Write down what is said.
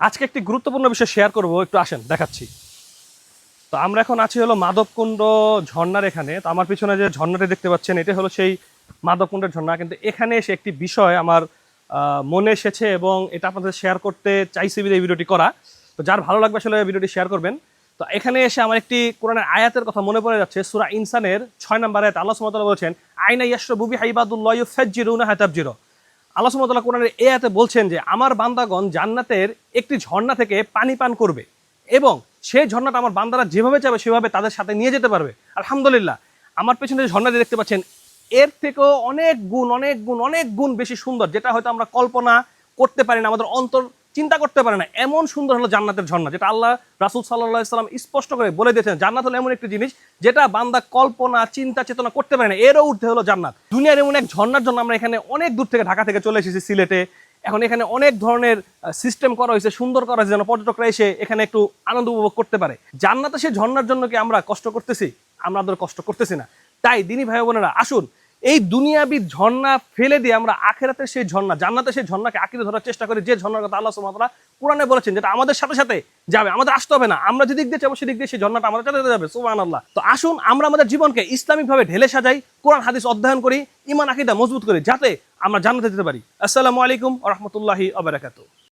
আজকে একটি গুরুত্বপূর্ণ বিষয় শেয়ার করব, একটু আসেন দেখাচ্ছি। তো আমরা এখন আছি হলো মাধবকুণ্ড ঝর্ণার এখানে। তো আমার পিছনে যে ঝর্ণাটি দেখতে পাচ্ছেন এটা হলো সেই মাধবকুণ্ডের ঝর্ণা। কিন্তু এখানে এসে একটি বিষয় আমার মনে এসেছে এবং এটা আপনাদের শেয়ার করতে চাইছি এই ভিডিওটি করা। তো যার ভালো লাগবে আসলে ভিডিওটি শেয়ার করবেন। তো এখানে এসে আমার একটি কোরআনের আয়াতের কথা মনে পড়ে যাচ্ছে। সূরা ইনসানের 6 নম্বর আয়াত আল্লাহ সুবহানাহু ওয়া তাআলা বলেছেন, আইনা ইয়াশরাবু বিহা ইবাদুল্লাহি ইউফাজ্জিরুনা তাফজিরা। আল্লাহ সুবহানাহু ওয়া তাআলা কোরআনের এই আয়াতে বলছেন যে আমার বান্দাগণ জান্নাতের একটি ঝর্ণা থেকে পানি পান করবে এবং সেই ঝর্ণাটা আমার বান্দারা যেভাবে চাবে সেভাবে তাদের সাথে নিয়ে যেতে পারবে। আলহামদুলিল্লাহ, আমার পেছনে যে ঝর্ণাটি দেখতে পাচ্ছেন এর থেকেও অনেক গুণ বেশি সুন্দর, যেটা হয়তো আমরা কল্পনা করতে পারি না, আমাদের অন্তর চিন্তা করতে পারে না। এমন সুন্দর হলো জান্নাতের ঝর্ণা, যেটা আল্লাহ রাসূল সাল্লাল্লাহু আলাইহি সাল্লাম স্পষ্ট করে বলে দিয়েছেন। জান্নাত হলো এমন একটি জিনিস যেটা বান্দা কল্পনা চিন্তা চেতনা করতে পারে না, এরও ঊর্ধ্বে হলো জান্নাত। দুনিয়ার এমন এক ঝর্ণার জন্য আমরা এখানে অনেক দূর থেকে, ঢাকা থেকে চলে এসেছি সিলেটে। এখন এখানে অনেক ধরনের সিস্টেম করা হয়েছে, সুন্দর করা হয়েছে যেন পর্যটকরা এসে এখানে একটু আনন্দ উপভোগ করতে পারে। জান্নাতে সেই ঝর্ণার জন্য কি আমরা কষ্ট করতেছি? আমাদের কষ্ট করতেছি না। তাই দিনী ভাই বোনেরা, আসুন এই দুনিয়াবি ঝর্ণা ফেলে দিয়ে আমরা আখেরাতের সেই ঝর্ণা, জান্নাতে সেই ঝর্ণাকে আঁকড়ে ধরার চেষ্টা করি, যে ঝর্ণার কথা আল্লাহ সুবহানাহু ওয়া তাআলা কোরআনে বলেছেন, যেটা আমাদের সাথে সাথে যাবে, আমাদের আসতে হবে না। আমরা যেদিক দিয়ে যাবো সেদিক দিয়ে সেই ঝর্ণাটা আমাদের সাথে যাবে। সুবহানাল্লাহ। তো আসুন আমরা আমাদের জীবনকে ইসলামিকভাবে ঢেলে সাজাই, কোরআন হাদিস অধ্যয়ন করি, ঈমান আকীদা মজবুত করি, যাতে আমরা জান্নাতে যেতে পারি। আসসালামু আলাইকুম ওয়া রাহমাতুল্লাহি ওয়া বারাকাতুহু।